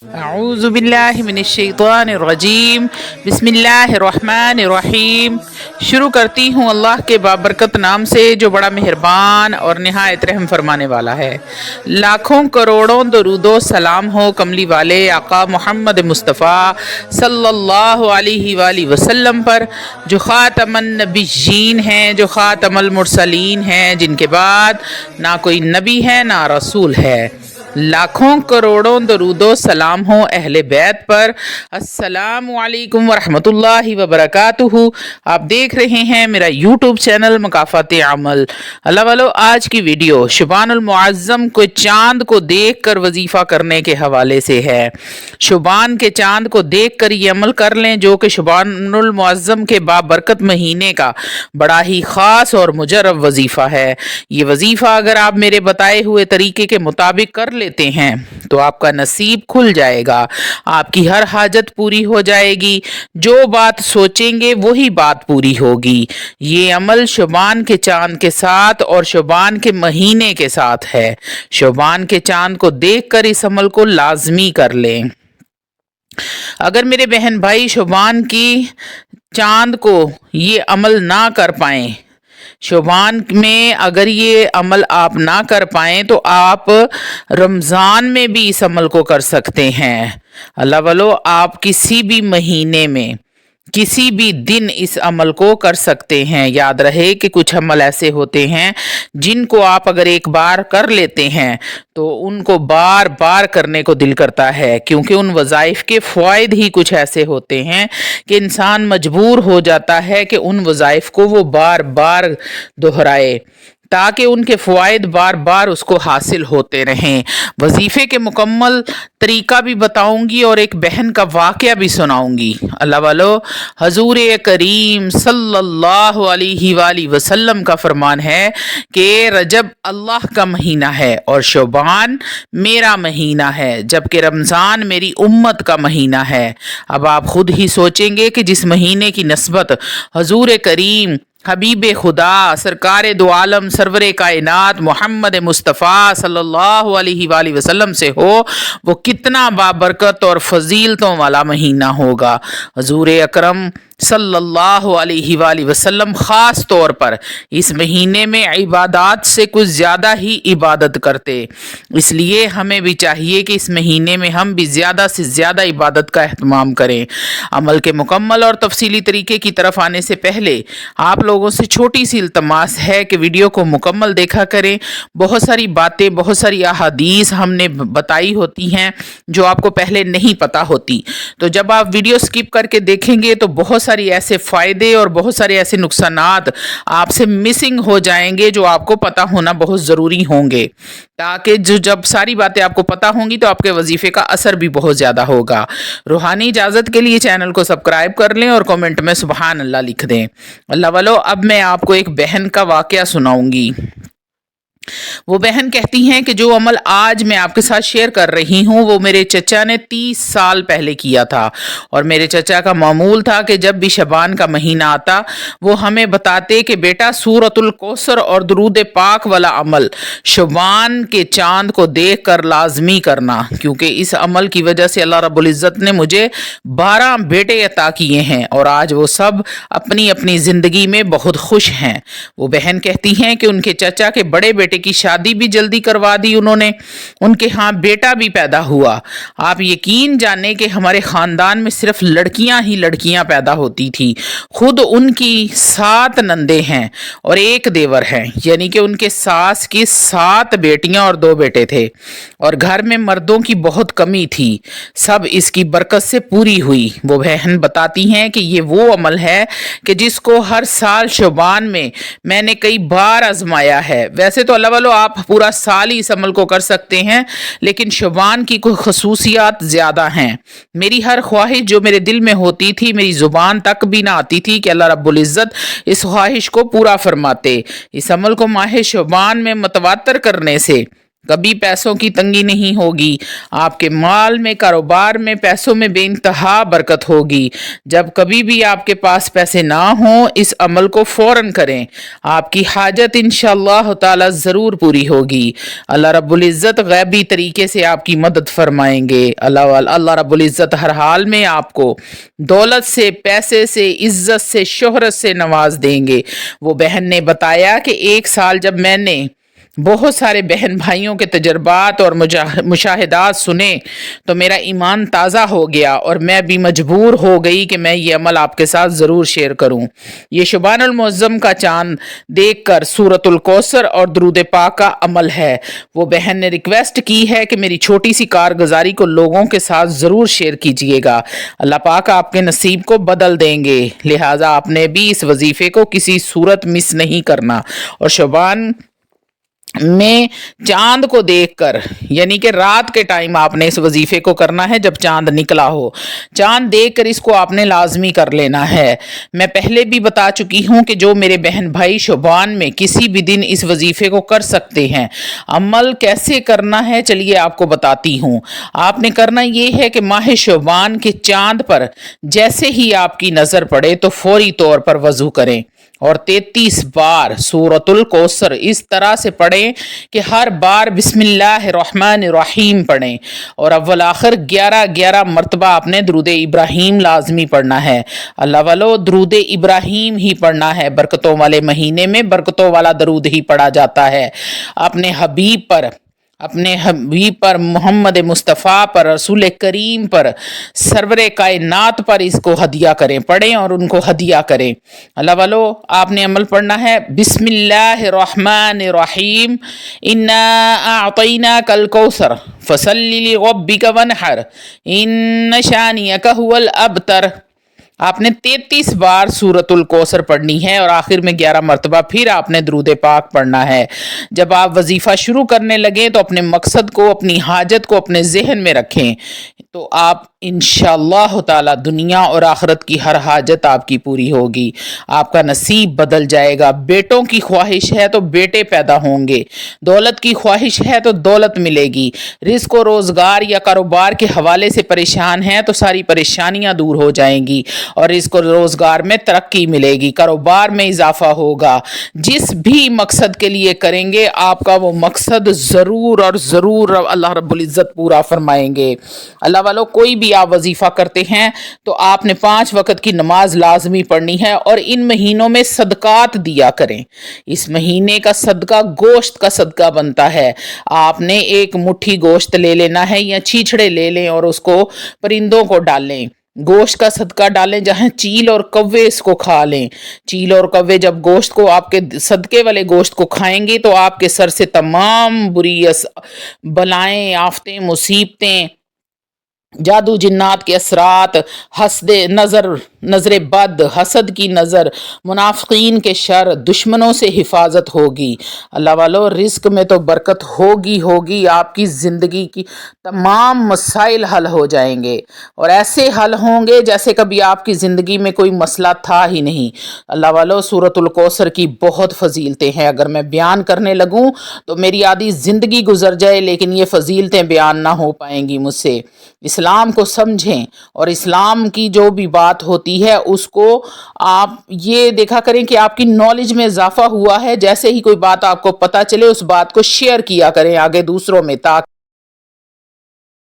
اعوذ باللہ من الشیطان الرجیم بسم اللہ الرحمن الرحیم۔ شروع کرتی ہوں اللہ کے بابرکت نام سے جو بڑا مہربان اور نہایت رحم فرمانے والا ہے۔ لاکھوں کروڑوں درود و سلام ہو کملی والے آقا محمد مصطفیٰ صلی اللہ علیہ وآلہ وسلم پر، جو خاتم النبیین ہیں، جو خاتم المرسلین ہیں، جن کے بعد نہ کوئی نبی ہے نہ رسول ہے۔ لاکھوں کروڑوں درود و سلام ہو اہل بیت پر۔ السلام علیکم ورحمۃ اللہ وبرکاتہ۔ آپ دیکھ رہے ہیں میرا یوٹیوب چینل مکافات عمل۔ اللہ والو، آج کی ویڈیو شعبان المعظم کو چاند کو دیکھ کر وظیفہ کرنے کے حوالے سے ہے۔ شعبان کے چاند کو دیکھ کر یہ عمل کر لیں جو کہ شعبان المعظم کے بابرکت مہینے کا بڑا ہی خاص اور مجرب وظیفہ ہے۔ یہ وظیفہ اگر آپ میرے بتائے ہوئے طریقے کے مطابق کر لیتے ہیں تو آپ کا نصیب کھل جائے گا، آپ کی ہر حاجت پوری ہو جائے گی، جو بات سوچیں گے وہی بات پوری ہوگی۔ یہ عمل شعبان کے چاند کے ساتھ اور شعبان کے مہینے کے ساتھ ہے۔ شعبان کے چاند کو دیکھ کر اس عمل کو لازمی کر لیں۔ اگر میرے بہن بھائی شعبان کی چاند کو یہ عمل نہ کر پائیں، شعبان میں اگر یہ عمل آپ نہ کر پائیں تو آپ رمضان میں بھی اس عمل کو کر سکتے ہیں۔ اللہ والو، آپ کسی بھی مہینے میں کسی بھی دن اس عمل کو کر سکتے ہیں۔ یاد رہے کہ کچھ عمل ایسے ہوتے ہیں جن کو آپ اگر ایک بار کر لیتے ہیں تو ان کو بار بار کرنے کو دل کرتا ہے، کیونکہ ان وظائف کے فوائد ہی کچھ ایسے ہوتے ہیں کہ انسان مجبور ہو جاتا ہے کہ ان وظائف کو وہ بار بار دہرائے تاکہ ان کے فوائد بار بار اس کو حاصل ہوتے رہیں۔ وظیفے کے مکمل طریقہ بھی بتاؤں گی اور ایک بہن کا واقعہ بھی سناؤں گی۔ اللہ والو، حضور کریم صلی اللہ علیہ وآلہ وسلم کا فرمان ہے کہ رجب اللہ کا مہینہ ہے اور شعبان میرا مہینہ ہے، جبکہ رمضان میری امت کا مہینہ ہے۔ اب آپ خود ہی سوچیں گے کہ جس مہینے کی نسبت حضور کریم حبیب خدا سرکار دو عالم سرور کائنات محمد مصطفیٰ صلی اللہ علیہ وآلہ وسلم سے ہو، وہ کتنا بابرکت اور فضیلتوں والا مہینہ ہوگا۔ حضور اکرم صلی اللہ علیہ وآلہ وسلم خاص طور پر اس مہینے میں عبادات سے کچھ زیادہ ہی عبادت کرتے، اس لیے ہمیں بھی چاہیے کہ اس مہینے میں ہم بھی زیادہ سے زیادہ عبادت کا اہتمام کریں۔ عمل کے مکمل اور تفصیلی طریقے کی طرف آنے سے پہلے آپ لوگوں سے چھوٹی سی التماس ہے کہ ویڈیو کو مکمل دیکھا کریں۔ بہت ساری باتیں، بہت ساری احادیث ہم نے بتائی ہوتی ہیں جو آپ کو پہلے نہیں پتا ہوتی، تو جب آپ ویڈیو سکپ کر کے دیکھیں گے تو بہت ساری ایسے فائدے اور بہت سارے ایسے نقصانات آپ سے مسنگ ہو جائیں گے جو آپ کو پتا ہونا بہت ضروری ہوں گے، تاکہ جب ساری باتیں آپ کو پتا ہوں گی تو آپ کے وظیفے کا اثر بھی بہت زیادہ ہوگا۔ روحانی اجازت کے لیے چینل کو سبسکرائب کر لیں اور کمنٹ میں سبحان اللہ لکھ دیں۔ اللہ والو، اب میں آپ کو ایک بہن کا واقعہ سناؤں گی۔ وہ بہن کہتی ہیں کہ جو عمل آج میں آپ کے ساتھ شیئر کر رہی ہوں وہ میرے چچا نے 30 سال پہلے کیا تھا، اور میرے چچا کا معمول تھا کہ جب بھی شعبان کا مہینہ آتا وہ ہمیں بتاتے کہ بیٹا سورۃ الکوثر اور درود پاک والا عمل شعبان کے چاند کو دیکھ کر لازمی کرنا، کیونکہ اس عمل کی وجہ سے اللہ رب العزت نے مجھے 12 بیٹے عطا کیے ہیں اور آج وہ سب اپنی اپنی زندگی میں بہت خوش ہیں۔ وہ بہن کہتی ہیں کہ ان کے چچا کے بڑے بیٹے کی شادی بھی جلدی کروا دی انہوں نے، ان کے ہاں بیٹا بھی پیدا ہوا۔ آپ یقین جانیں کہ ہمارے خاندان میں صرف لڑکیاں ہی لڑکیاں پیدا ہوتی تھی۔ خود ان کی 7 نندے ہیں اور 1 دیور ہیں، یعنی کہ ان کے ساس کی 7 بیٹیاں اور 2 بیٹے تھے، اور گھر میں مردوں کی بہت کمی تھی، سب اس کی برکت سے پوری ہوئی۔ وہ بہن بتاتی ہیں کہ یہ وہ عمل ہے کہ جس کو ہر سال شعبان میں نے کئی بار آزمایا ہے۔ ویسے تو اللہ والو آپ پورا سال ہی اس عمل کو کر سکتے ہیں، لیکن شعبان کی کوئی خصوصیات زیادہ ہیں۔ میری ہر خواہش جو میرے دل میں ہوتی تھی میری زبان تک بھی نہ آتی تھی کہ اللہ رب العزت اس خواہش کو پورا فرماتے۔ اس عمل کو ماہ شعبان میں متواتر کرنے سے کبھی پیسوں کی تنگی نہیں ہوگی، آپ کے مال میں، کاروبار میں، پیسوں میں بے انتہا برکت ہوگی۔ جب کبھی بھی آپ کے پاس پیسے نہ ہوں، اس عمل کو فوراً کریں، آپ کی حاجت انشاءاللہ تعالی ضرور پوری ہوگی۔ اللہ رب العزت غیبی طریقے سے آپ کی مدد فرمائیں گے۔ اللہ رب العزت ہر حال میں آپ کو دولت سے، پیسے سے، عزت سے، شہرت سے نواز دیں گے۔ وہ بہن نے بتایا کہ ایک سال جب میں نے بہت سارے بہن بھائیوں کے تجربات اور مشاہدات سنے تو میرا ایمان تازہ ہو گیا اور میں بھی مجبور ہو گئی کہ میں یہ عمل آپ کے ساتھ ضرور شیئر کروں۔ یہ شعبان المعظم کا چاند دیکھ کر سورۃ الکوثر اور درود پاک کا عمل ہے۔ وہ بہن نے ریکویسٹ کی ہے کہ میری چھوٹی سی کارگزاری کو لوگوں کے ساتھ ضرور شیئر کیجئے گا، اللہ پاک آپ کے نصیب کو بدل دیں گے، لہٰذا آپ نے بھی اس وظیفے کو کسی صورت مس نہیں کرنا۔ اور شعبان میں چاند کو دیکھ کر، یعنی کہ رات کے ٹائم آپ نے اس وظیفے کو کرنا ہے جب چاند نکلا ہو، چاند دیکھ کر اس کو آپ نے لازمی کر لینا ہے۔ میں پہلے بھی بتا چکی ہوں کہ جو میرے بہن بھائی شعبان میں کسی بھی دن اس وظیفے کو کر سکتے ہیں۔ عمل کیسے کرنا ہے چلیے آپ کو بتاتی ہوں۔ آپ نے کرنا یہ ہے کہ ماہ شعبان کے چاند پر جیسے ہی آپ کی نظر پڑے تو فوری طور پر وضو کریں اور 33 بار سورۃ الکوثر اس طرح سے پڑھیں کہ ہر بار بسم اللہ الرحمن الرحیم پڑھیں، اور اول آخر 11 مرتبہ آپ نے درود ابراہیم لازمی پڑھنا ہے۔ اللہ والو، درود ابراہیم ہی پڑھنا ہے، برکتوں والے مہینے میں برکتوں والا درود ہی پڑھا جاتا ہے۔ اپنے حبیب پر محمد مصطفیٰ پر، رسول کریم پر، سرور کائنات پر اس کو ہدیہ کریں، پڑھیں اور ان کو ہدیہ کریں۔ اللہ والو، آپ نے عمل پڑھنا ہے بسم اللہ الرحمن الرحیم، انا اعطیناک الکوثر فصلی لربک وانحر ان شانئک ھو الابتر۔ آپ نے 33 بار سورۃ الکوثر پڑھنی ہے اور آخر میں 11 مرتبہ پھر آپ نے درود پاک پڑھنا ہے۔ جب آپ وظیفہ شروع کرنے لگیں تو اپنے مقصد کو، اپنی حاجت کو اپنے ذہن میں رکھیں، تو آپ انشاءاللہ تعالی دنیا اور آخرت کی ہر حاجت آپ کی پوری ہوگی، آپ کا نصیب بدل جائے گا۔ بیٹوں کی خواہش ہے تو بیٹے پیدا ہوں گے، دولت کی خواہش ہے تو دولت ملے گی، رزق و روزگار یا کاروبار کے حوالے سے پریشان ہیں تو ساری پریشانیاں دور ہو جائیں گی اور رزق و روزگار میں ترقی ملے گی، کاروبار میں اضافہ ہوگا۔ جس بھی مقصد کے لیے کریں گے آپ کا وہ مقصد ضرور اور ضرور اللہ رب العزت پورا فرمائیں گے۔ اللہ والو، کوئی بھی آپ وظیفہ کرتے ہیں تو آپ نے 5 وقت کی نماز لازمی پڑھنی ہے اور ان مہینوں میں صدقات دیا کریں۔ اس مہینے کا صدقہ گوشت کا صدقہ بنتا ہے۔ آپ نے ایک مٹھی گوشت لے لینا ہے یا چھیچڑے لے لیں اور اس کو پرندوں کو ڈالیں، گوشت کا صدقہ ڈالیں، جہاں چیل اور کوے اس کو کھا لیں۔ چیل اور کوے جب گوشت کو، آپ کے صدقے والے گوشت کو کھائیں گے تو آپ کے سر سے تمام بری بلائیں، آفتیں، مصیبتیں، جادو جنات کے اثرات، نظر بد، حسد کی نظر، منافقین کے شر، دشمنوں سے حفاظت ہوگی۔ اللہ والو، رزق میں تو برکت ہوگی، آپ کی زندگی کی تمام مسائل حل ہو جائیں گے اور ایسے حل ہوں گے جیسے کبھی آپ کی زندگی میں کوئی مسئلہ تھا ہی نہیں۔ اللہ والو، سورۃ الکوثر کی بہت فضیلتیں ہیں، اگر میں بیان کرنے لگوں تو میری آدھی زندگی گزر جائے لیکن یہ فضیلتیں بیان نہ ہو پائیں گی مجھ سے۔ اسلام کو سمجھیں اور اسلام کی جو بھی بات ہوتی ہے اس کو آپ یہ دیکھا کریں کہ آپ کی نالج میں اضافہ ہوا ہے، جیسے ہی کوئی بات آپ کو پتہ چلے اس بات کو شیئر کیا کریں آگے دوسروں میں، تاکہ